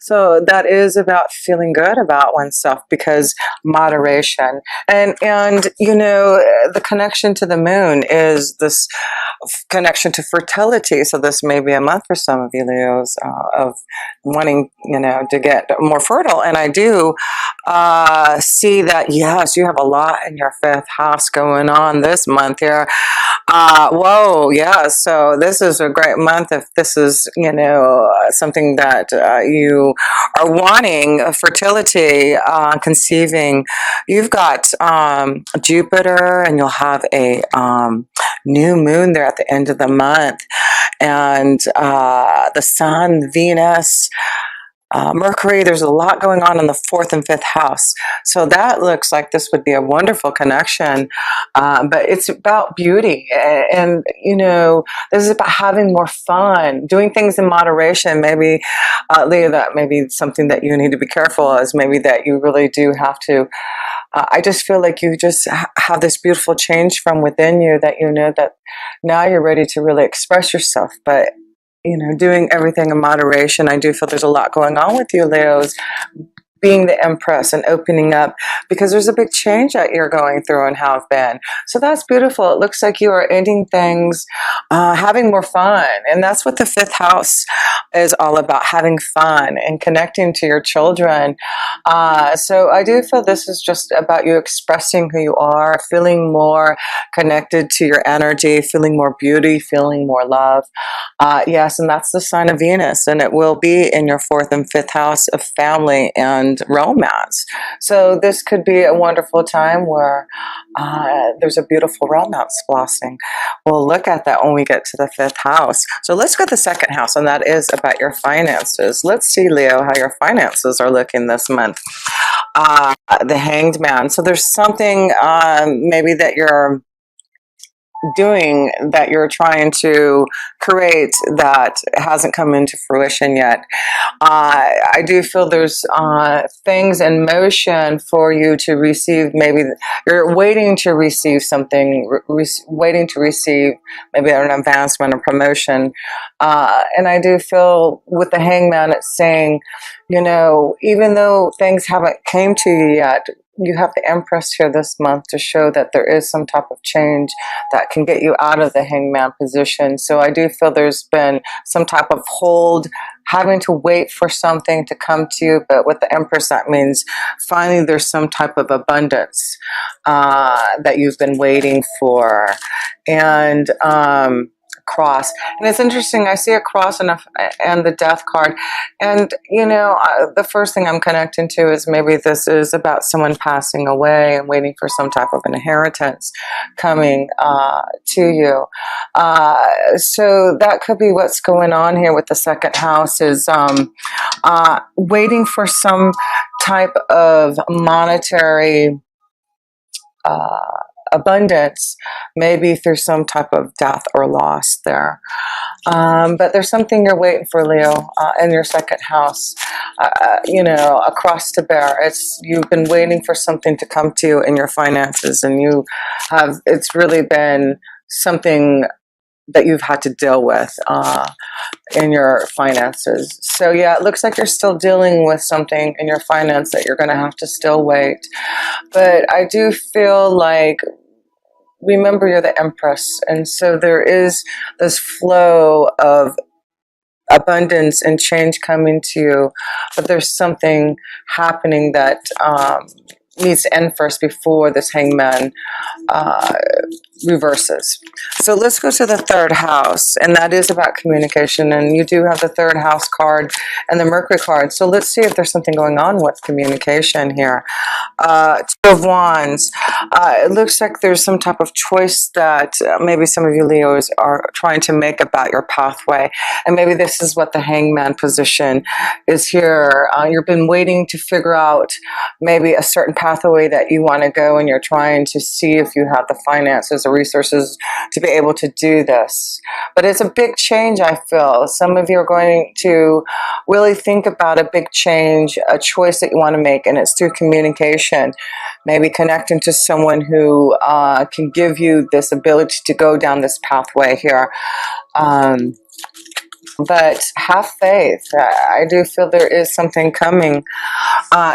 So that is about feeling good about oneself, because moderation, and you know, the connection to the moon is this connection to fertility. So this may be a month for some of you Leos, of wanting, you know, to get more fertile. And I do see that, yes, you have a lot in your fifth house going on this month here. Whoa, yeah. So this is a great month if this is, you know, something that you are wanting, fertility, conceiving. You've got Jupiter, and you'll have a new moon there at the end of the month, and the Sun, Venus, Mercury. There's a lot going on in the fourth and fifth house. So that looks like this would be a wonderful connection. But it's about beauty. And, you know, this is about having more fun, doing things in moderation. Maybe, Leah, that may be something that you need to be careful as maybe that you really do have to. I just feel like you just have this beautiful change from within you, that you know that now you're ready to really express yourself. But you know, doing everything in moderation. I do feel there's a lot going on with you, Leos, being the Empress and opening up, because there's a big change that you're going through and have been. So that's beautiful. It looks like you are ending things, having more fun. And that's what the fifth house is all about, having fun and connecting to your children. So I do feel this is just about you expressing who you are, feeling more connected to your energy, feeling more beauty, feeling more love. Yes, and that's the sign of Venus, and it will be in your fourth and fifth house of family and romance. So this could be a wonderful time where there's a beautiful romance blossoming. We'll look at that when we get to the fifth house. So let's go to the second house, and that is about your finances. Let's see, Leo, how your finances are looking this month. The Hanged Man. So there's something maybe that you're doing, that you're trying to create, that hasn't come into fruition yet. I do feel there's things in motion for you to receive. Maybe you're waiting to receive something, waiting to receive maybe an advancement or promotion. And I do feel with the Hangman, it's saying, you know, even though things haven't came to you yet, you have the Empress here this month to show that there is some type of change that can get you out of the Hangman position. So I do feel there's been some type of hold, having to wait for something to come to you. But with the Empress, that means finally there's some type of abundance that you've been waiting for. And cross. And it's interesting, I see a cross and the death card. And, you know, the first thing I'm connecting to is maybe this is about someone passing away and waiting for some type of inheritance coming to you. So that could be what's going on here with the second house, is waiting for some type of monetary abundance, maybe through some type of death or loss there. But there's something you're waiting for, Leo, in your second house, you know, a cross to bear. You've been waiting for something to come to you in your finances, and it's really been something that you've had to deal with in your finances. So yeah, it looks like you're still dealing with something in your finance that you're going to have to still wait. But I do feel like, remember, you're the Empress, and so there is this flow of abundance and change coming to you, but there's something happening that needs to end first before this Hangman reverses. So let's go to the third house, and that is about communication. And you do have the third house card and the Mercury card. So let's see if there's something going on with communication here. Two of Wands. It looks like there's some type of choice that maybe some of you Leos are trying to make about your pathway. And maybe this is what the Hangman position is here. You've been waiting to figure out maybe a certain pathway that you want to go, and you're trying to see if you have the finances or resources to be able to do this. But it's a big change, I feel. Some of you are going to really think about a big change, a choice that you want to make, and it's through communication. Maybe connecting to someone who can give you this ability to go down this pathway here. but have faith. I do feel there is something coming.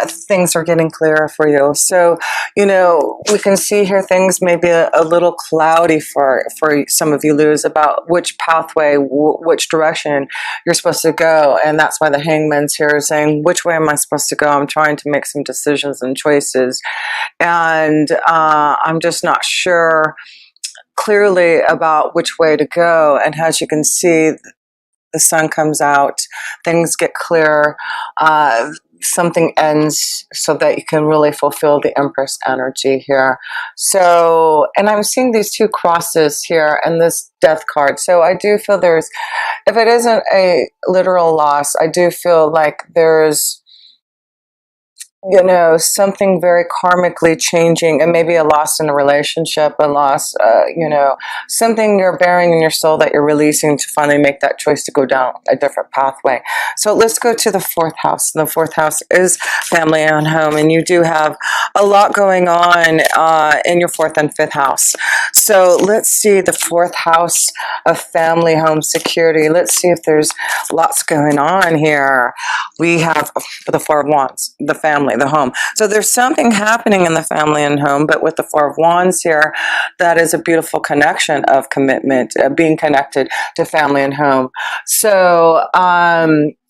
Things are getting clearer for you. So, we can see here things may be a little cloudy for some of you, Luz, about which pathway, which direction you're supposed to go. And that's why the hangman's here saying, which way am I supposed to go? I'm trying to make some decisions and choices. And I'm just not sure clearly about which way to go. And as you can see, the sun comes out, things get clear, something ends so that you can really fulfill the Empress energy here. So, and I'm seeing these two crosses here and this death card. So I do feel there's, if it isn't a literal loss, I do feel like there's, something very karmically changing, and maybe a loss in a relationship, a loss, something you're bearing in your soul that you're releasing to finally make that choice to go down a different pathway. So let's go to the fourth house. The fourth house is family and home, and you do have a lot going on in your fourth and fifth house. So let's see the fourth house of family, home, security. Let's see if there's lots going on here. We have the Four of Wands, the family, the home. So there's something happening in the family and home, but with the Four of Wands here, that is a beautiful connection of commitment, being connected to family and home. So,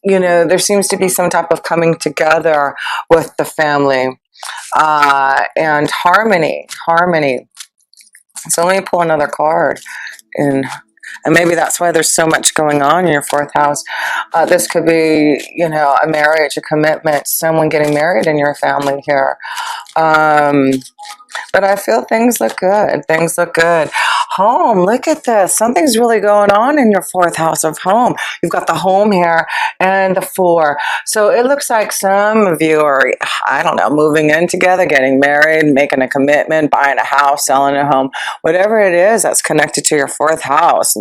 there seems to be some type of coming together with the family and harmony. So let me pull another card. And maybe that's why there's so much going on in your fourth house. This could be, a marriage, a commitment, someone getting married in your family here. But I feel things look good. Things look good. Home, look at this. Something's really going on in your fourth house of home. You've got the home here and the four. So it looks like some of you are, I don't know, moving in together, getting married, making a commitment, buying a house, selling a home, whatever it is that's connected to your fourth house.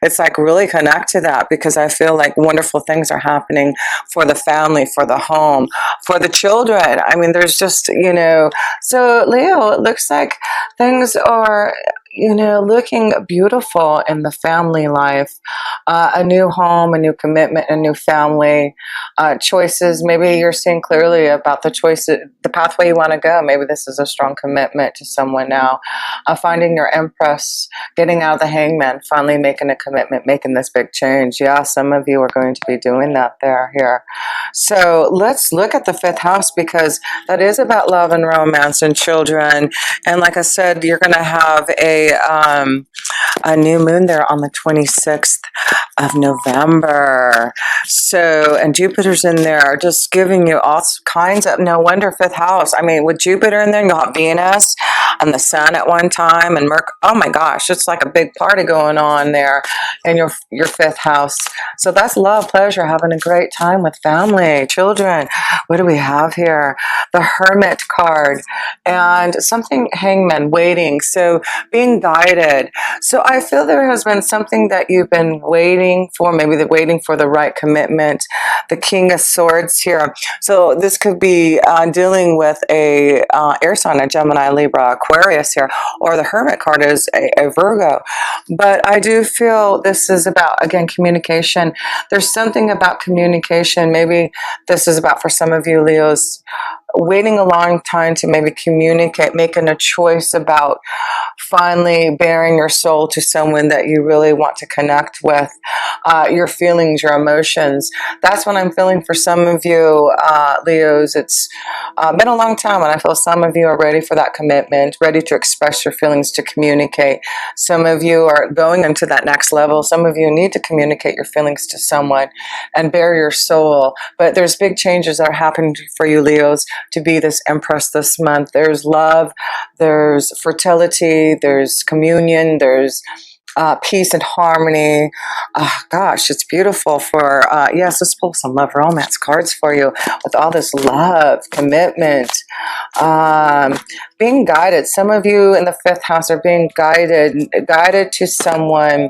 It's like really connect to that, because I feel like wonderful things are happening for the family, for the home, for the children. I mean, there's just, so Leo, it looks like things are, looking beautiful in the family life. A new home, a new commitment, a new family, choices. Maybe you're seeing clearly about the choices, the pathway you want to go. Maybe this is a strong commitment to someone now. Finding your Empress, getting out of the hangman, finally making a commitment, making this big change. Yeah, some of you are going to be doing that here. So let's look at the fifth house, because that is about love and romance and children. And like I said, you're going to have a new moon there on the 26th of November. So, and Jupiter's in there, just giving you all kinds of, no wonder fifth house. I mean, with Jupiter in there, you'll have Venus and the sun at one time, and Mercury. Oh my gosh, it's like a big party going on there in your fifth house. So that's love, pleasure, having a great time with family, children. What do we have here? The Hermit card and something, hangman, waiting. So being guided. So I feel there has been something that you've been waiting for, maybe waiting for the right commitment. The King of Swords here. So this could be dealing with a air sign, a Gemini, Libra, Aquarius here, or the Hermit card is a Virgo. But I do feel this is about, again, communication. There's something about communication. Maybe this is about, for some of you Leos, waiting a long time to maybe communicate, making a choice about finally bearing your soul to someone that you really want to connect with, your feelings, your emotions. That's what I'm feeling for some of you, Leos. It's been a long time, and I feel some of you are ready for that commitment, ready to express your feelings, to communicate. Some of you are going into that next level. Some of you need to communicate your feelings to someone and bare your soul. But there's big changes that are happening for you, Leos, to be this Empress this month. There's love, there's fertility, there's communion, there's peace and harmony. Gosh, it's beautiful for, yes, let's pull some love romance cards for you with all this love, commitment, being guided. Some of you in the fifth house are being guided to someone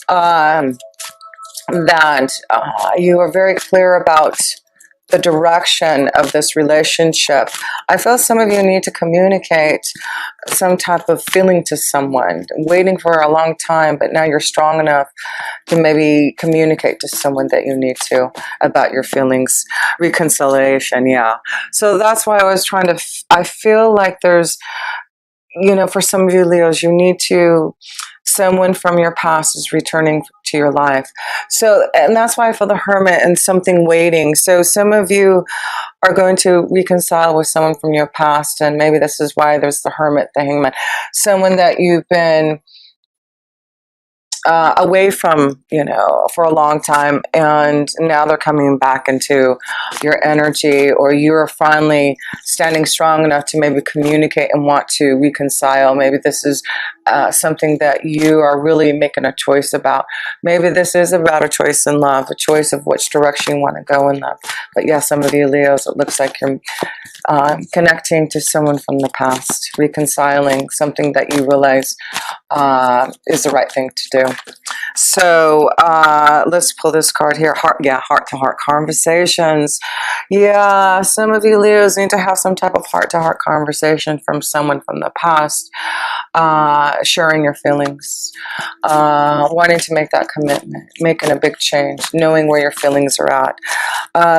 that you are very clear about the direction of this relationship. I feel some of you need to communicate some type of feeling to someone, waiting for a long time, but now you're strong enough to maybe communicate to someone that you need to about your feelings. Reconciliation, yeah. So that's why I was trying to, I feel like there's, for some of you Leos, you need to, someone from your past is returning to your life. So, and that's why I feel the Hermit and something waiting. So some of you are going to reconcile with someone from your past, and maybe this is why there's the Hermit, the Hangman, someone that you've been away from, for a long time, and now they're coming back into your energy, or you're finally standing strong enough to maybe communicate and want to reconcile. Maybe this is something that you are really making a choice about. Maybe this is about a choice in love, a choice of which direction you want to go in love. But yeah, some of you Leos, it looks like you're connecting to someone from the past, reconciling something that you realize is the right thing to do. So let's pull this card here. Heart-to-heart conversations. Yeah, some of you Leos need to have some type of heart-to-heart conversation from someone from the past, sharing your feelings, wanting to make that commitment, making a big change, knowing where your feelings are at.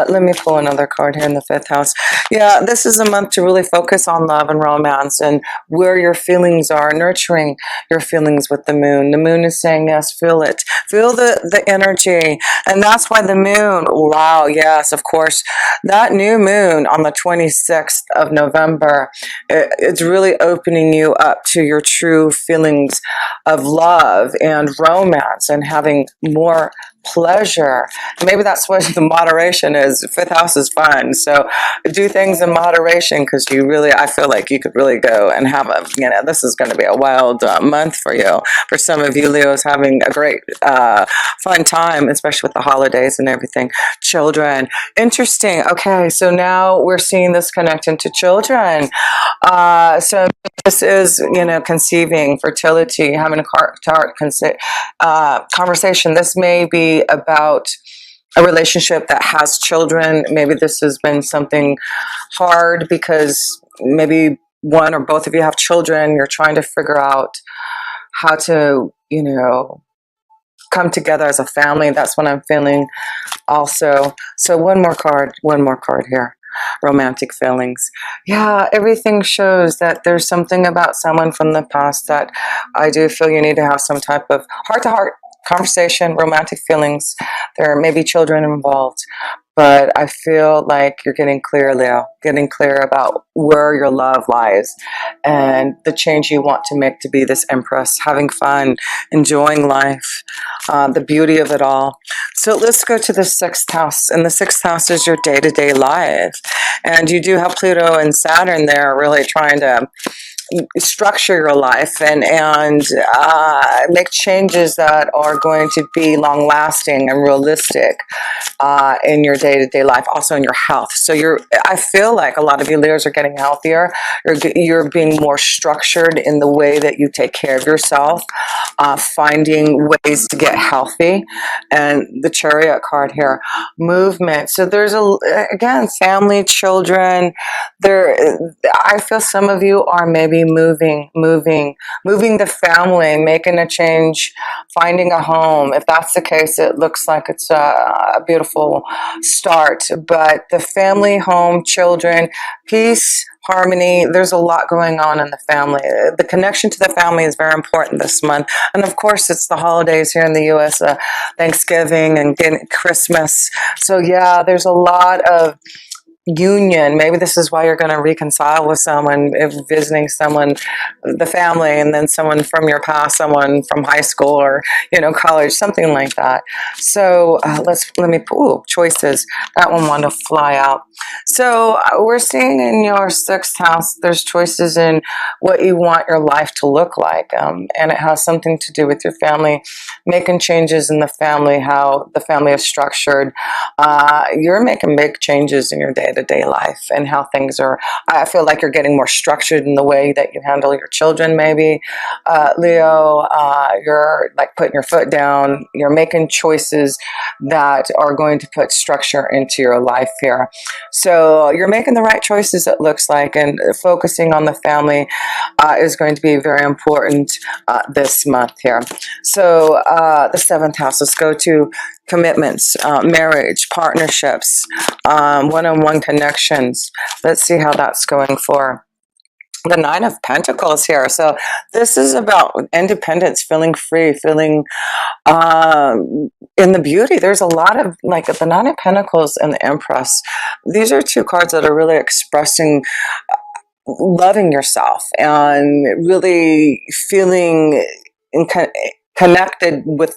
Let me pull another card here in the 5th house. Yeah, this is a month to really focus on love and romance and where your feelings are, nurturing your feelings with the moon. The moon is saying, yes, feel it. Feel the energy. And that's why the moon, wow, yes, of course, that new moon on the 26th of November, it's really opening you up to your true feelings of love and romance and having more pleasure. Maybe that's what the moderation is. 5th house is fun. So do things in moderation, because I feel like you could really go and have this is going to be a wild month for you. For some of you Leos, having a great fun time, especially with the holidays and everything. Children. Interesting. Okay, so now we're seeing this connecting to children. So this is, conceiving, fertility, having a heart-to-heart conversation. This may be about a relationship that has children. Maybe this has been something hard because maybe one or both of you have children. You're trying to figure out how to, come together as a family. That's what I'm feeling also. So one more card here. Romantic feelings. Yeah, everything shows that there's something about someone from the past that I do feel you need to have some type of heart-to-heart conversation, romantic feelings. There may be children involved, but I feel like you're getting clear, Leo, getting clear about where your love lies and the change you want to make to be this empress, having fun, enjoying life, the beauty of it all. So let's go to the 6th house, and the 6th house is your day-to-day life. And you do have Pluto and Saturn there really trying to structure your life and make changes that are going to be long-lasting and realistic in your day-to-day life, also in your health. So I feel like a lot of you Leos are getting healthier. You're being more structured in the way that you take care of yourself, finding ways to get healthy. And the Chariot card here, movement. So there's again, family, children. I feel some of you are maybe moving the family, making a change, finding a home. If that's the case, it looks like it's a beautiful start. But the family, home, children, peace, harmony, there's a lot going on in the family. The connection to the family is very important this month. And of course, it's the holidays here in the U.S., Thanksgiving and Christmas. So yeah, there's a lot of union. Maybe this is why you're going to reconcile with someone, if visiting someone, the family, and then someone from your past, someone from high school or college, something like that. So let me choices. That one wanted to fly out. So we're seeing in your 6th house, there's choices in what you want your life to look like, and it has something to do with your family, making changes in the family, how the family is structured. You're making big changes in your day-to-day day-to-day life and how things are. I feel like you're getting more structured in the way that you handle your children, maybe. Leo, you're like putting your foot down. You're making choices that are going to put structure into your life here. So you're making the right choices, it looks like, and focusing on the family is going to be very important this month here. So the seventh house, let's go to commitments, marriage, partnerships, one-on-one connections. Let's see how that's going for the Nine of Pentacles here. So this is about independence, feeling free, feeling in the beauty. There's a lot of, like, the Nine of Pentacles and the Empress. These are two cards that are really expressing loving yourself and really feeling connected with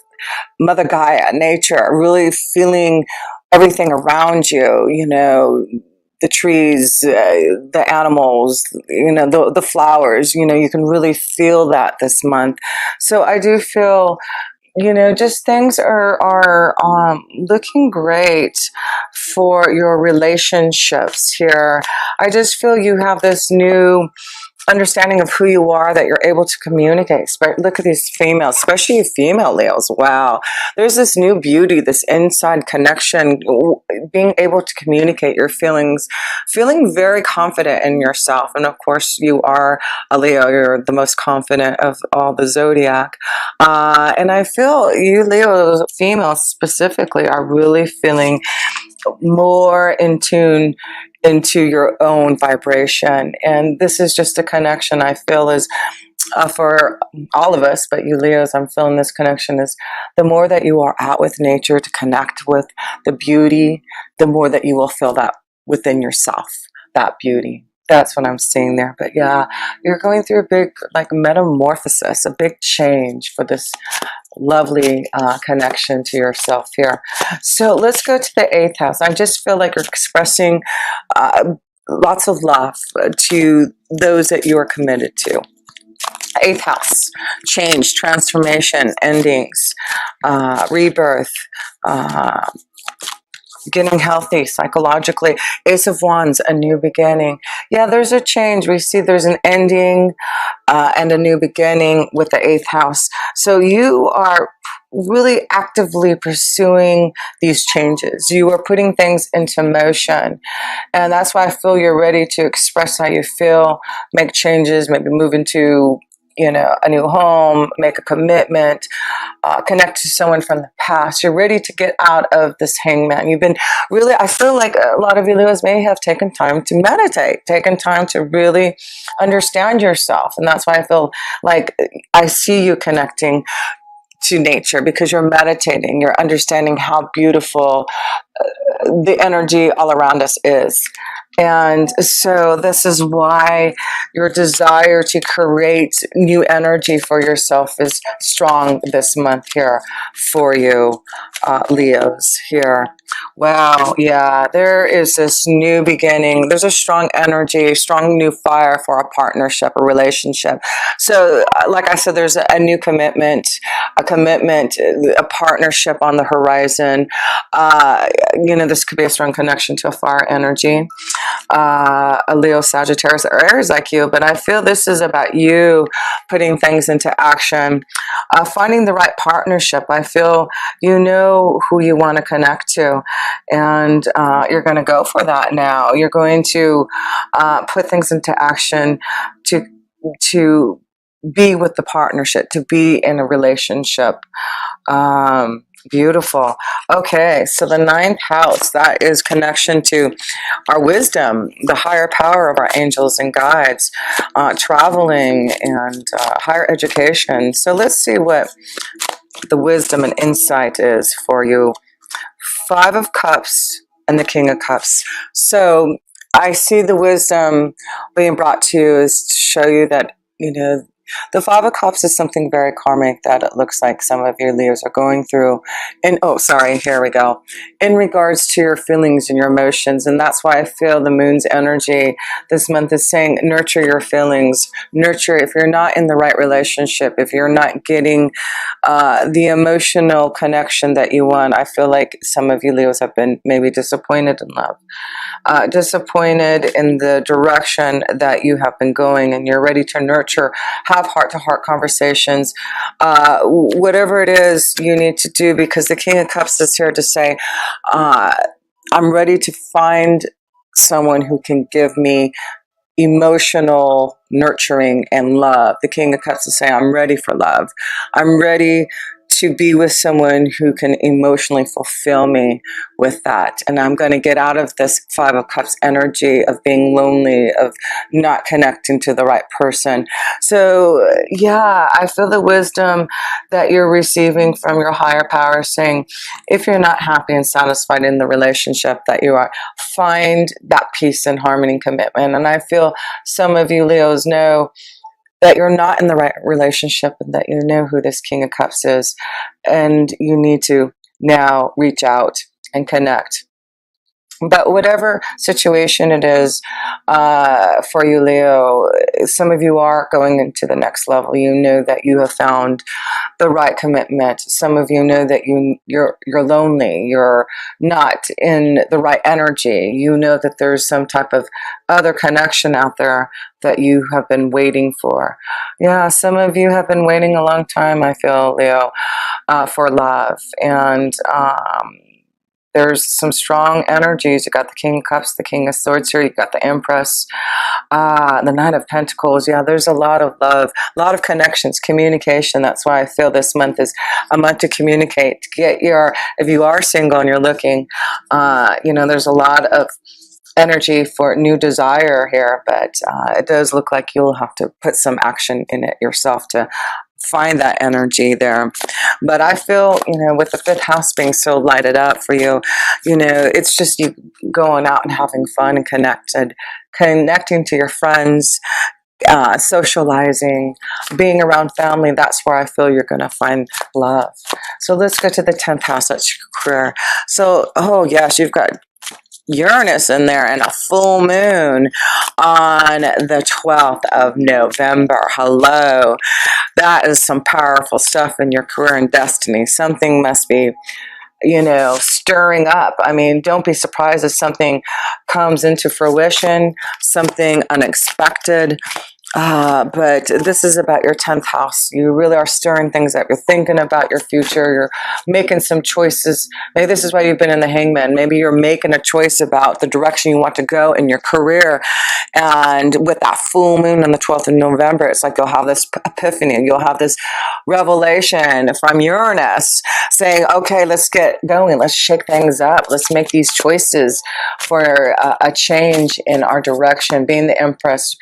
Mother Gaia, nature, really feeling everything around you, you know, the trees, the animals, you know, the flowers, you know, you can really feel that this month. So I do feel, you know, just things are looking great for your relationships here. I just feel you have this new understanding of who you are, that you're able to communicate. Look at these females, especially female Leos. Wow. There's this new beauty, this inside connection, being able to communicate your feelings, feeling very confident in yourself. And of course, you are a Leo. You're the most confident of all the zodiac. And I feel you Leos, females specifically, are really feeling more in tune into your own vibration. And this is just a connection I feel is for all of us, but you Leos, I'm feeling this connection is the more that you are out with nature to connect with the beauty, the more that you will feel that within yourself, that beauty. That's what I'm seeing there. But yeah, you're going through a big, like, metamorphosis, a big change for this lovely connection to yourself here. So let's go to the eighth house. I just feel like you're expressing lots of love to those that you are committed to. Eighth house, change, transformation, endings, rebirth, getting healthy psychologically. Ace of Wands, a new beginning. Yeah, there's a change. We see there's an ending and a new beginning with the eighth house. So you are really actively pursuing these changes. You are putting things into motion. And that's why I feel you're ready to express how you feel, make changes, maybe move into, you know, a new home, make a commitment, connect to someone from the past. You're ready to get out of this hangman. You've been really, I feel like a lot of you Leos may have taken time to meditate, taken time to really understand yourself. And that's why I feel like I see you connecting to nature, because you're meditating, you're understanding how beautiful the energy all around us is. And so this is why your desire to create new energy for yourself is strong this month here for you, Leos here. Wow, yeah, there is this new beginning. There's a strong energy, strong new fire for a partnership, a relationship. So like I said, there's a new commitment, a partnership on the horizon. You know, this could be a strong connection to a fire energy. A Leo, Sagittarius, or Aries like you, but I feel this is about you putting things into action, finding the right partnership. I feel you know who you want to connect to, and you're going to go for that now. You're going to put things into action to be with the partnership, to be in a relationship. Beautiful. Okay, so the ninth house, that is connection to our wisdom, the higher power of our angels and guides, traveling, and higher education. So let's see what the wisdom and insight is for you. Five of Cups and the King of Cups. So I see the wisdom being brought to you is to show you that, you know, the Five of Cups is something very karmic that it looks like some of your Leos are going through. And oh, sorry, here we go. In regards to your feelings and your emotions. And that's why I feel the moon's energy this month is saying, nurture your feelings. Nurture, if you're not in the right relationship, if you're not getting the emotional connection that you want, I feel like some of you Leos have been maybe disappointed in love. disappointed in the direction that you have been going, and you're ready to nurture, have heart-to-heart conversations, whatever it is you need to do, because the King of Cups is here to say, I'm ready to find someone who can give me emotional nurturing and love. The King of Cups is saying, I'm ready for love. I'm ready to be with someone who can emotionally fulfill me with that. And I'm going to get out of this Five of Cups energy of being lonely, of not connecting to the right person. So yeah, I feel the wisdom that you're receiving from your higher power saying, if you're not happy and satisfied in the relationship that you are, find that peace and harmony and commitment. And I feel some of you Leos know that you're not in the right relationship, and that you know who this King of Cups is, and you need to now reach out and connect. But whatever situation it is for you, Leo, some of you are going into the next level. You know that you have found the right commitment. Some of you know that you're lonely. You're not in the right energy. You know that there's some type of other connection out there that you have been waiting for. Yeah, some of you have been waiting a long time, I feel, Leo, for love. And there's some strong energies. You got the King of Cups, the King of Swords here. You got the Empress, the Knight of Pentacles. Yeah, there's a lot of love, a lot of connections, communication. That's why I feel this month is a month to communicate. To get your, if you are single and you're looking, there's a lot of energy for new desire here, but it does look like you'll have to put some action in it yourself to find that energy there. But I feel, with the fifth house being so lighted up for you, it's just you going out and having fun and connecting to your friends, socializing, being around family. That's where I feel you're going to find love. So let's go to the 10th house. That's your career. So, oh yes, you've got Uranus in there and a full moon on the 12th of November. Hello. That is some powerful stuff in your career and destiny. Something must be, stirring up. I mean, don't be surprised if something comes into fruition, something unexpected. But this is about your 10th house. You really are stirring things up. You're thinking about your future. You're making some choices. Maybe this is why you've been in the Hangman. Maybe you're making a choice about the direction you want to go in your career. And with that full moon on the 12th of November, it's like you'll have this epiphany. You'll have this revelation from Uranus saying, okay, let's get going. Let's shake things up. Let's make these choices for a change in our direction. Being the Empress,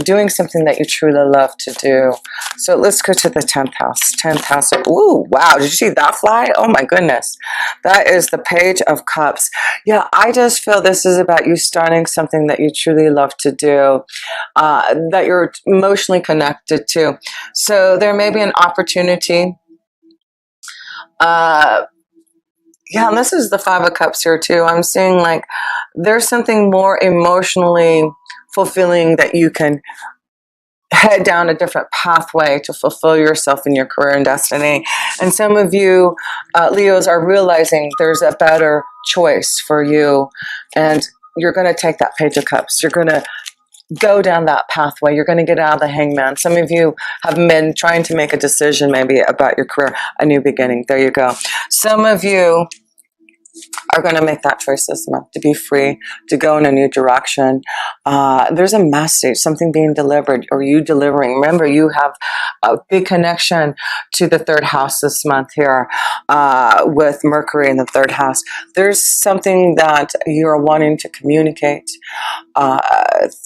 doing something that you truly love to do. So let's go to the 10th house. 10th house. Ooh, wow. Did you see that fly? Oh my goodness. That is the Page of Cups. Yeah, I just feel this is about you starting something that you truly love to do, that you're emotionally connected to. So there may be an opportunity. Yeah, and this is the Five of Cups here too. I'm seeing like there's something more emotionally fulfilling that you can head down a different pathway to fulfill yourself in your career and destiny. And some of you Leos are realizing there's a better choice for you, and you're going to take that Page of Cups. You're going to go down that pathway. You're going to get out of the Hangman. Some of you have been trying to make a decision maybe about your career, a new beginning. There you go. Some of you are going to make that choice this month to be free, to go in a new direction. There's a message, something being delivered, or you delivering. Remember, you have a big connection to the 3rd house this month here with Mercury in the 3rd house. There's something that you're wanting to communicate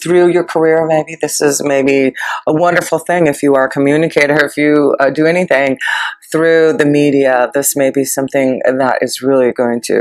through your career. Maybe this is maybe a wonderful thing if you are a communicator, if you do anything through the media. This may be something that is really going to